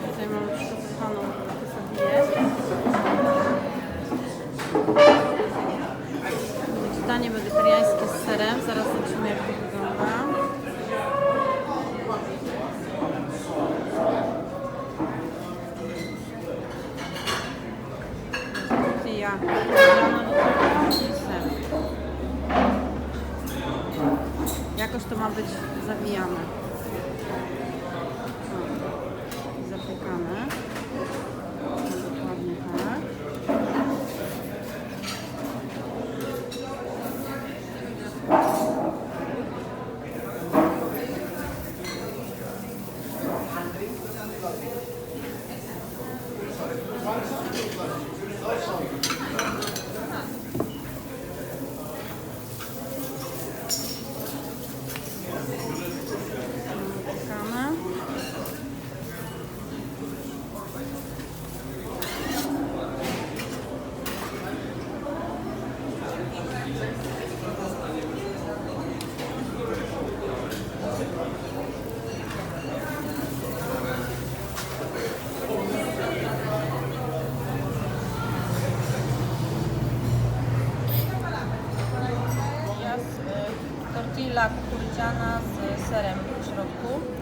Tutaj mamy przygotowaną quesadillę. Danie wegetariańskie z serem. Zaraz zobaczymy, jak to wygląda. Tortilla dodana do tego i ser. Jakoś to ma być zawijane. I zapiekane. Dokładnie tak. Zapiekane. Tortilla kukurydziana z serem w środku.